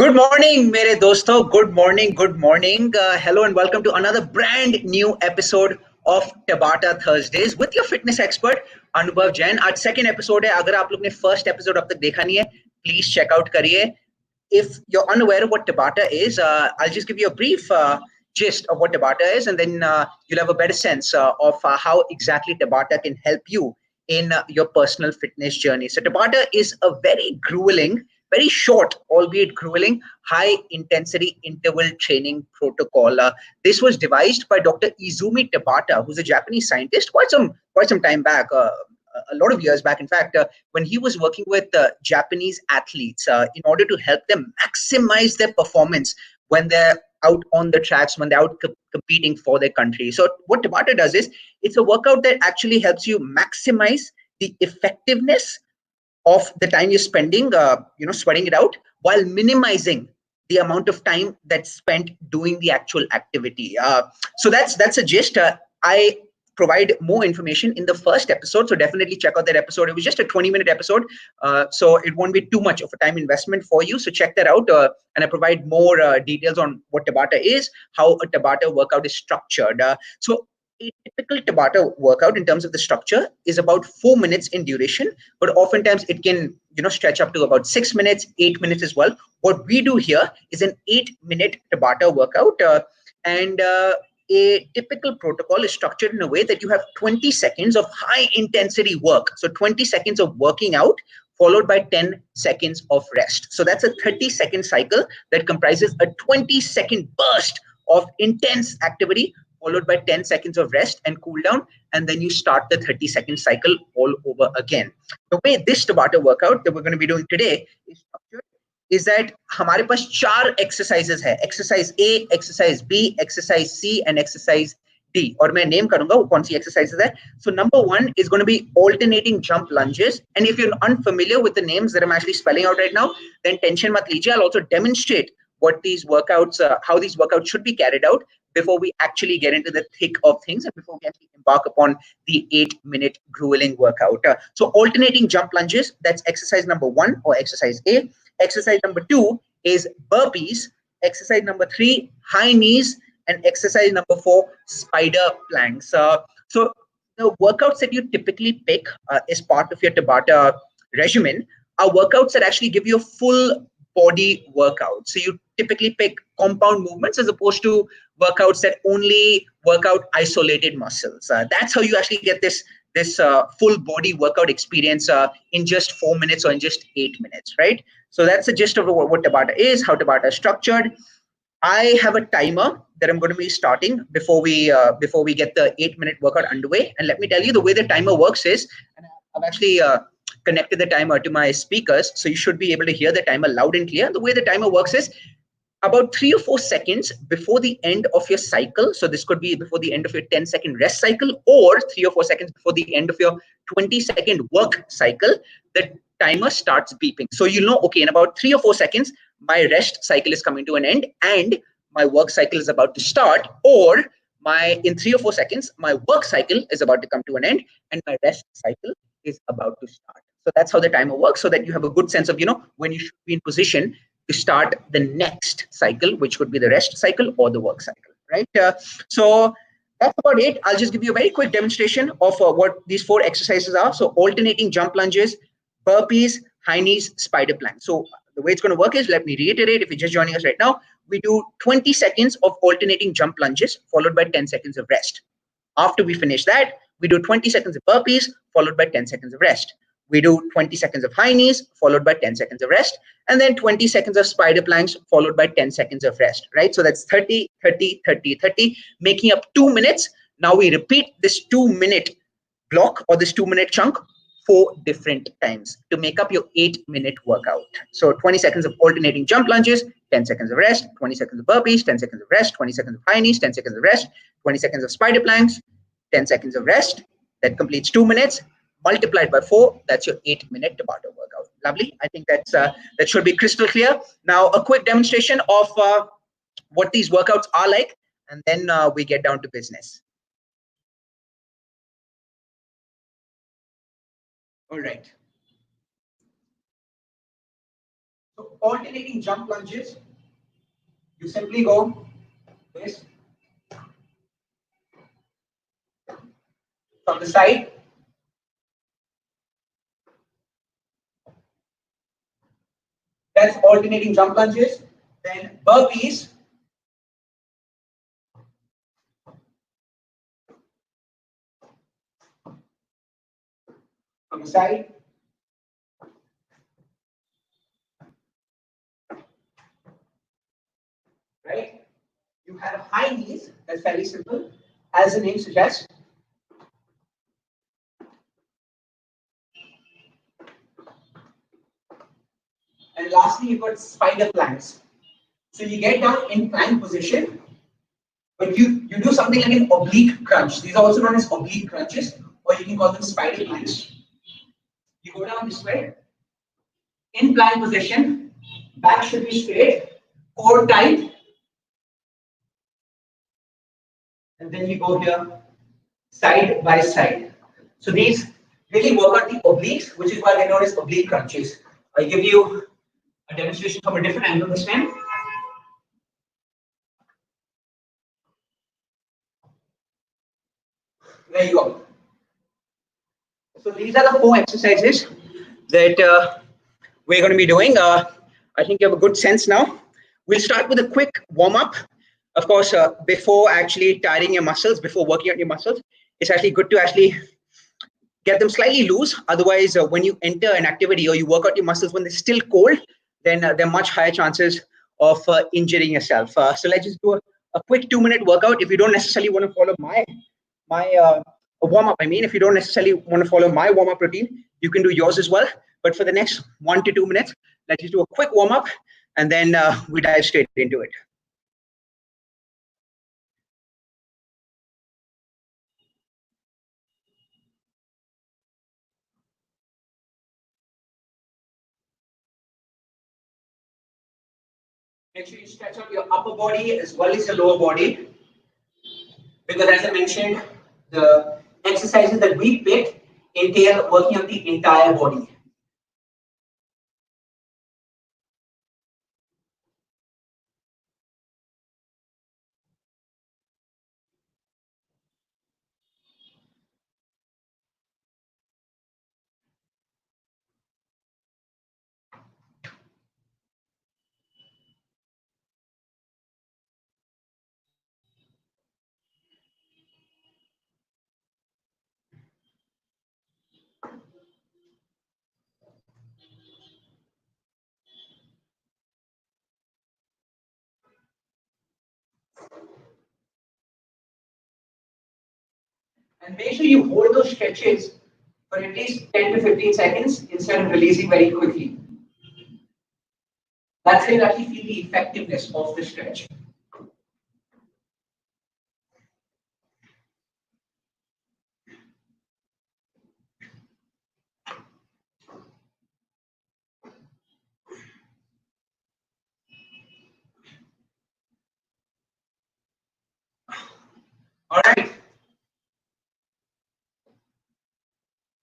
Good morning, मेरे दोस्तों. Good morning. Hello and welcome to another brand new episode of Tabata Thursdays with your fitness expert Anubhav Jain. आज second episode है. अगर आप लोग ने first episode अब तक देखा नहीं है, please check out करिए. If you're unaware of what Tabata is, I'll just give you a brief gist of what Tabata is, and then you'll have a better sense of how exactly Tabata can help you in your personal fitness journey. So Tabata is a very grueling, very short, albeit grueling, high intensity interval training protocol. This was devised by Dr. Izumi Tabata, who's a Japanese scientist, quite some time back. A lot of years back, in fact, when he was working with Japanese athletes in order to help them maximize their performance when they're out on the tracks, when they're out competing for their country. So what Tabata does is it's a workout that actually helps you maximize the effectiveness of the time you're spending, sweating it out, while minimizing the amount of time that's spent doing the actual activity. So that's a gist. I provide more information in the first episode, so definitely check out that episode. It was just a 20-minute episode, so it won't be too much of a time investment for you. So check that out, and I provide more details on what Tabata is, how a Tabata workout is structured. So a typical Tabata workout in terms of the structure is about 4 minutes in duration, but oftentimes it can stretch up to about 6 minutes, 8 minutes as well. What we do here is an 8-minute Tabata workout, and a typical protocol is structured in a way that you have 20 seconds of high intensity work. So 20 seconds of working out followed by 10 seconds of rest. So that's a 30-second cycle that comprises a 20-second burst of intense activity followed by 10 seconds of rest and cool down, and then you start the 30-second cycle all over again. The way this Tabata workout that we're going to be doing today is structured is that हमारे पास 4 exercises है. Exercise A, exercise B, exercise C, and exercise D. और मैं name करूंगा वो कौन सी exercises है. So number 1 is going to be alternating jump lunges. And if you're unfamiliar with the names that I'm actually spelling out right now, then tension mat lijiye. I'll also demonstrate what these workouts, how these workouts should be carried out before we actually get into the thick of things and before we actually embark upon the 8-minute grueling workout. So alternating jump lunges, that's exercise number 1 or exercise A. Exercise number 2 is burpees. Exercise number 3, high knees. And exercise number 4, spider planks. So the workouts that you typically pick as part of your Tabata regimen are workouts that actually give you a full body workout. So you typically pick compound movements as opposed to workouts that only work out isolated muscles. That's how you actually get this full body workout experience in just 4 minutes or in just 8 minutes, right? So that's the gist of what Tabata is, how Tabata is structured. I have a timer that I'm going to be starting before we get the 8-minute workout underway. And let me tell you, the way the timer works is, and I've actually connected the timer to my speakers, so you should be able to hear the timer loud and clear. The way the timer works is about 3 or 4 seconds before the end of your cycle. So this could be before the end of your 10-second rest cycle, or 3 or 4 seconds before the end of your 20-second work cycle, the timer starts beeping. So you know, okay, in about 3 or 4 seconds, my rest cycle is coming to an end and my work cycle is about to start, or in 3 or 4 seconds, my work cycle is about to come to an end and my rest cycle is about to start. So that's how the timer works, so that you have a good sense of, when you should be in position to start the next cycle, which could be the rest cycle or the work cycle, right? So that's about it. I'll just give you a very quick demonstration of what these 4 exercises are. So alternating jump lunges, burpees, high knees, spider plank. So the way it's going to work is, let me reiterate, if you're just joining us right now, we do 20 seconds of alternating jump lunges followed by 10 seconds of rest. After we finish that, we do 20 seconds of burpees followed by 10 seconds of rest. We do 20 seconds of high knees followed by 10 seconds of rest, and then 20 seconds of spider planks followed by 10 seconds of rest, right? So that's 30, 30, 30, 30, making up 2 minutes. Now we repeat this 2-minute block or this 2-minute chunk 4 different times to make up your 8-minute workout. So 20 seconds of alternating jump lunges, 10 seconds of rest, 20 seconds of burpees, 10 seconds of rest, 20 seconds of high knees, 10 seconds of rest, 20 seconds of spider planks, 10 seconds of rest. That completes 2 minutes. Multiplied by 4, that's your 8-minute Tabata workout. Lovely. I think that should be crystal clear. Now, a quick demonstration of what these workouts are like, and then we get down to business. All right. So alternating jump lunges, you simply go this from the side. That's alternating jump lunges. Then burpees. From the side. Right? You have high knees. That's fairly simple. As the name suggests. And lastly, you've got spider planks. So you get down in plank position, but you do something like an oblique crunch. These are also known as oblique crunches, or you can call them spider planks. You go down this way, in plank position, back should be straight, core tight, and then you go here side by side. So these really work out the obliques, which is why they're known as oblique crunches. I'll give you a demonstration from a different angle this time. There you go. So these are the 4 exercises that we're going to be doing. I think you have a good sense now. We'll start with a quick warm up. Of course, before actually tiring your muscles, before working out your muscles, it's actually good to actually get them slightly loose. Otherwise, when you enter an activity or you work out your muscles when they're still cold, then there are much higher chances of injuring yourself. So let's just do a quick 2-minute workout. If you don't necessarily want to follow my warm up, I mean, if you don't necessarily want to follow my warm up routine, you can do yours as well. But for the next 1 to 2 minutes, let's just do a quick warm up, and then we dive straight into it. Make sure you stretch out your upper body as well as your lower body, because as I mentioned, the exercises that we pick entail working on the entire body. And make sure you hold those stretches for at least 10 to 15 seconds instead of releasing very quickly. That's how you actually feel the effectiveness of the stretch. All right.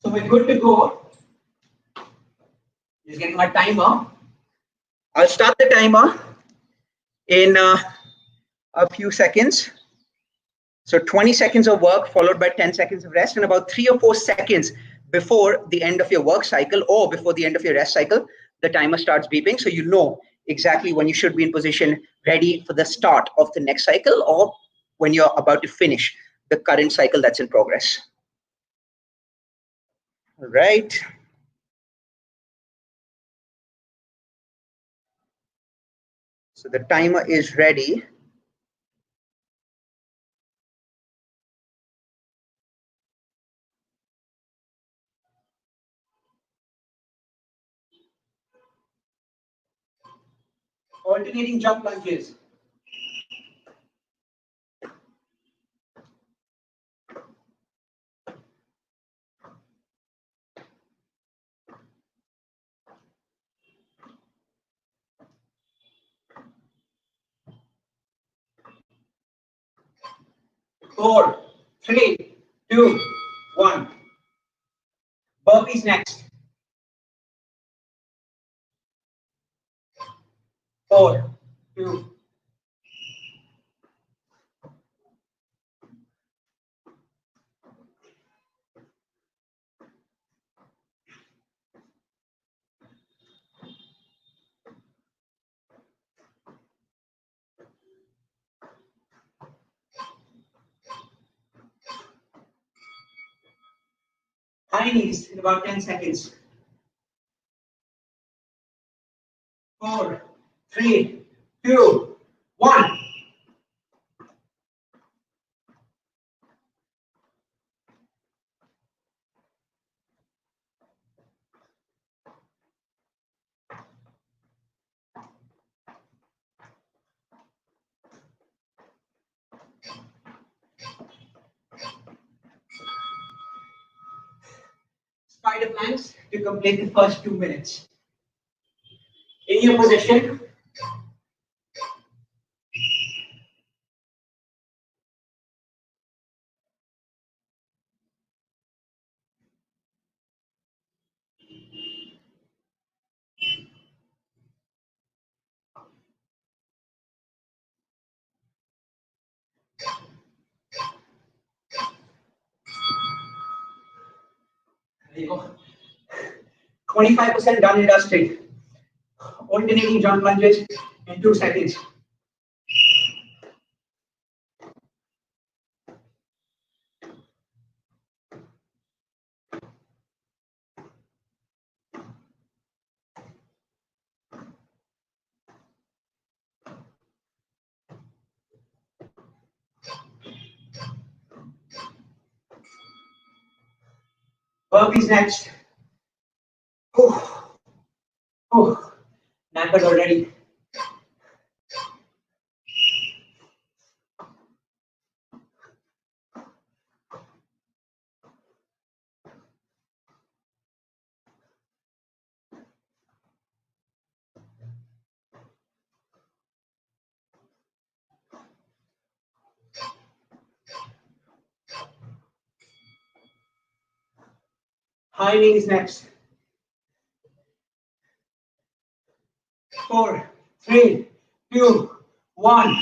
So we're good to go. Just getting my timer. I'll start the timer in a few seconds. So 20 seconds of work followed by 10 seconds of rest, and about 3 or 4 seconds before the end of your work cycle or before the end of your rest cycle, the timer starts beeping. So you know exactly when you should be in position ready for the start of the next cycle or when you're about to finish the current cycle that's in progress. All right. So the timer is ready. Alternating jump lunges. Four, three, two, one. Burpees next. 4, 2. High knees in about 10 seconds. 4, 3, 2, 1. Spider planks to complete the first 2 minutes. In your position, there you go. 25% done and dusted. Alternating jump lunges in 2 seconds. Burpees next. Knackered already. High knees next. 4, 3, 2, 1.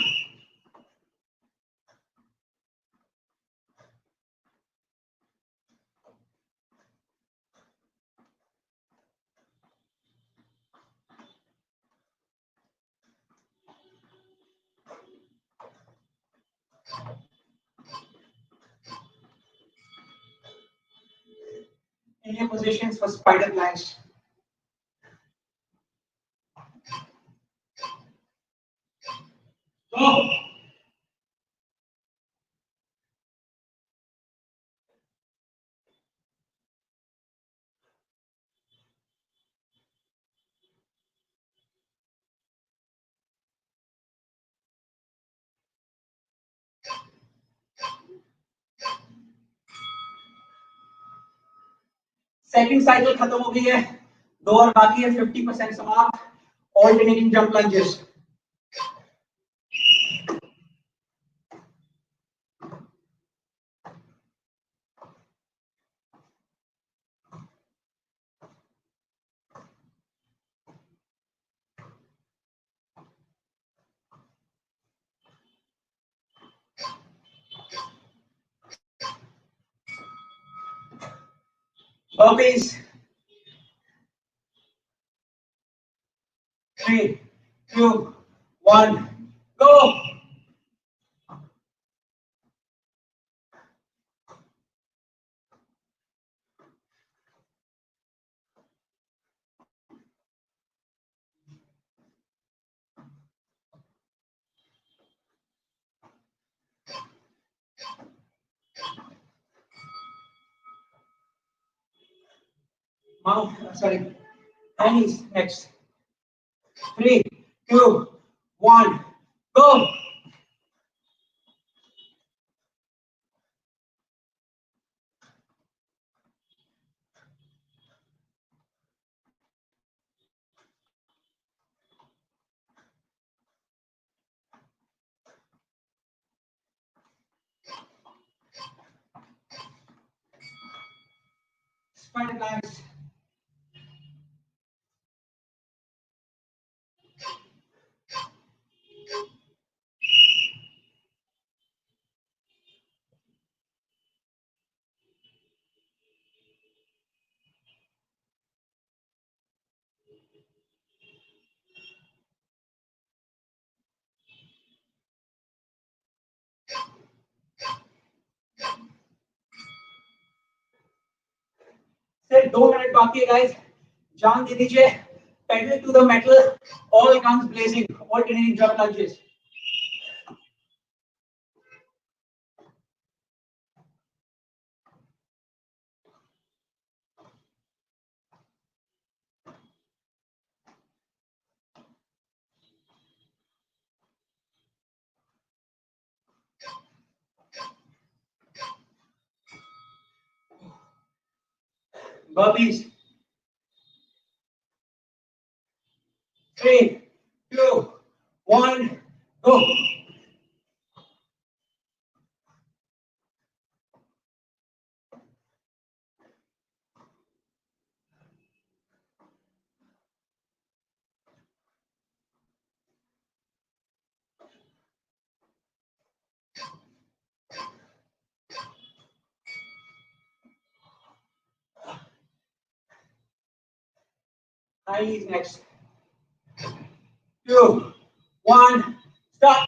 In your positions for spider planks. Go. Second cycle खत्म हो गई है, 2 और बाकी है, 50% समाप्त. Alternating jump lunges. Burpees. 3, 2, 1, go. Sorry. High knees next. 3, 2, 1, go. Spider planks. सिर्फ 2 minute बाकी है गाइस, जान दे दीजिए, pedal to the metal, all guns blazing, alternating jump lunges. Burpees. 3, 2, 1, go. High knees next. 2, 1, stop.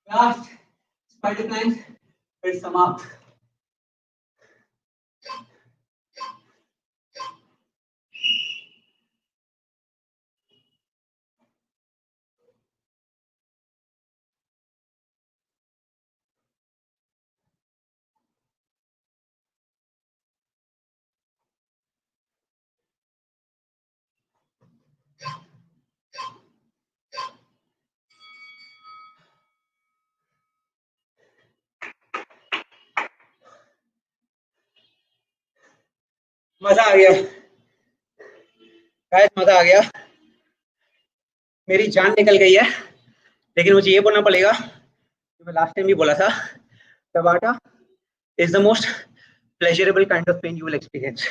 Last spider plank, फिर समाप्त. मजा आ गया guys, मजा आ गया. मेरी जान निकल गई है, लेकिन मुझे ये बोलना पड़ेगा जो मैं लास्ट टाइम भी बोला था, Tabata is the most pleasurable kind of pain you will experience.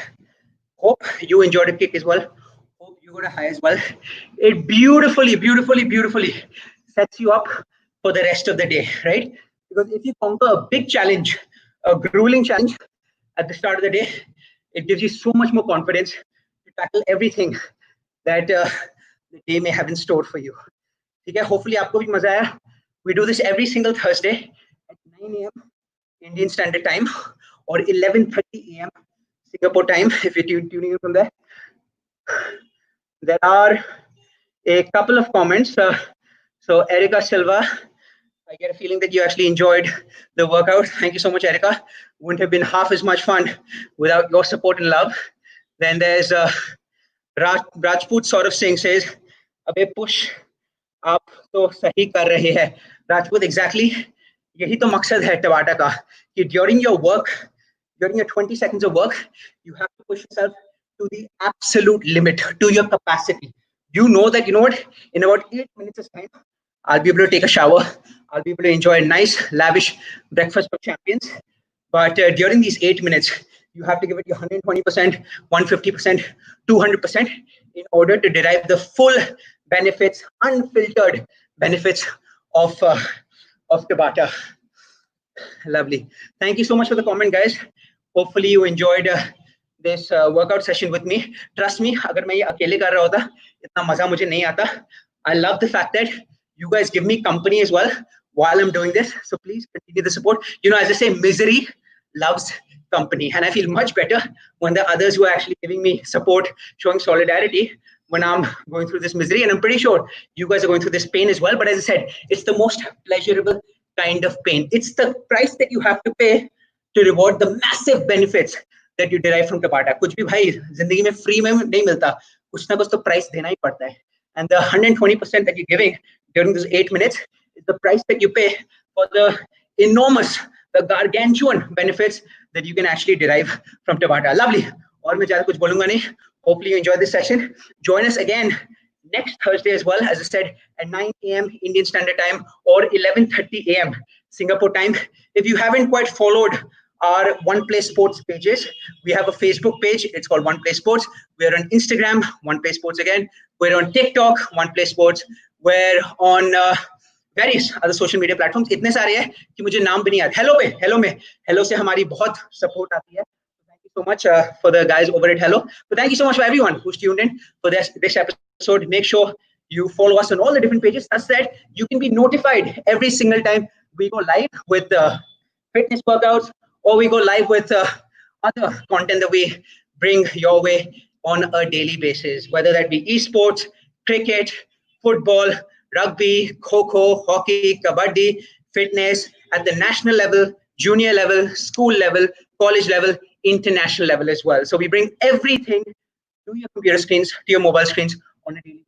Hope you enjoyed the kick as well. Hope you got a high as well. It beautifully sets you up for the rest of the day, right? Because if you conquer a big challenge, a grueling challenge at the start of the day, it gives you so much more confidence to tackle everything that the day may have in store for you. ठीक है, hopefully आपको भी मजा आया. We do this every single Thursday at 9 a.m. Indian Standard Time or 11:30 a.m. Singapore time if you're tuning in from there. There are a couple of comments. So Erica Silva, I get a feeling that you actually enjoyed the workout. Thank you so much, Erica. Wouldn't have been half as much fun without your support and love. Then there's Rajput sort of Singh says, "Abhi push, आप तो सही कर रहे हैं." Rajput, exactly. यही तो मकसद है Tabata का कि during your work, during your 20 seconds of work, you have to push yourself to the absolute limit, to your capacity. You know that, you know what, in about 8 minutes of time, I'll be able to take a shower. I'll be able to enjoy a nice, lavish breakfast for champions. But during these 8 minutes, you have to give it your 120%, 150%, 200% in order to derive the full benefits, unfiltered benefits of Tabata. Lovely. Thank you so much for the comment, guys. Hopefully you enjoyed this workout session with me. Trust me, अगर मैं ये अकेले कर रहा होता, इतना मजा मुझे नहीं आता. I love the fact that you guys give me company as well while I'm doing this. So please continue the support. You know, as I say, misery loves company, and I feel much better when there are others who are actually giving me support, showing solidarity when I'm going through this misery. And I'm pretty sure you guys are going through this pain as well. But as I said, it's the most pleasurable kind of pain. It's the price that you have to pay to reward the massive benefits that you derive from Tabata. कुछ भी भाई जिंदगी में free में नहीं मिलता, कुछ ना कुछ तो price देना ही पड़ता है. And the 120% that you're giving during those 8 minutes is the price that you pay for the enormous, the gargantuan benefits that you can actually derive from Tabata. Lovely. और मैं ज़्यादा कुछ बोलूँगा नहीं. Hopefully you enjoyed this session. Join us again next Thursday as well, as I said, at 9 a.m. Indian Standard Time or 11:30 a.m. Singapore time. If you haven't quite followed our One Play Sports pages, we have a Facebook page. It's called One Play Sports. We're on Instagram, One Play Sports again. We're on TikTok, One Play Sports. We're on various other social media platforms इतने सारे हैं कि मुझे नाम भी नहीं याद। Hello से हमारी बहुत सपोर्ट आती है। Thank you so much for the guys over at Hello. So thank you so much for everyone who's tuned in for this episode. Make sure you follow us on all the different pages. That's that you can be notified every single time we go live with fitness workouts, or we go live with other content that we bring your way on a daily basis, whether that be esports, cricket, football, rugby, kho, hockey, kabaddi, fitness at the national level, junior level, school level, college level, international level as well. So we bring everything to your computer screens, to your mobile screens on a daily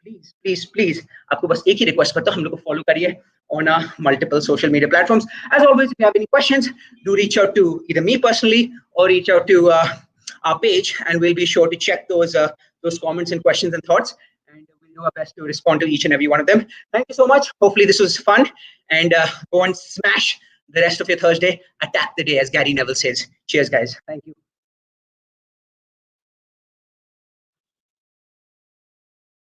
basis. So please, आपको बस एक ही request करता हूँ, हम लोग को follow करिए on multiple social media platforms. As always, if you have any questions, do reach out to either me personally or reach out to our page, and we'll be sure to check those comments and questions and thoughts, and we'll do our best to respond to each and every one of them. Thank you so much. Hopefully this was fun, and go and smash the rest of your Thursday. Attack the day, as Gary Neville says. Cheers, guys. Thank you.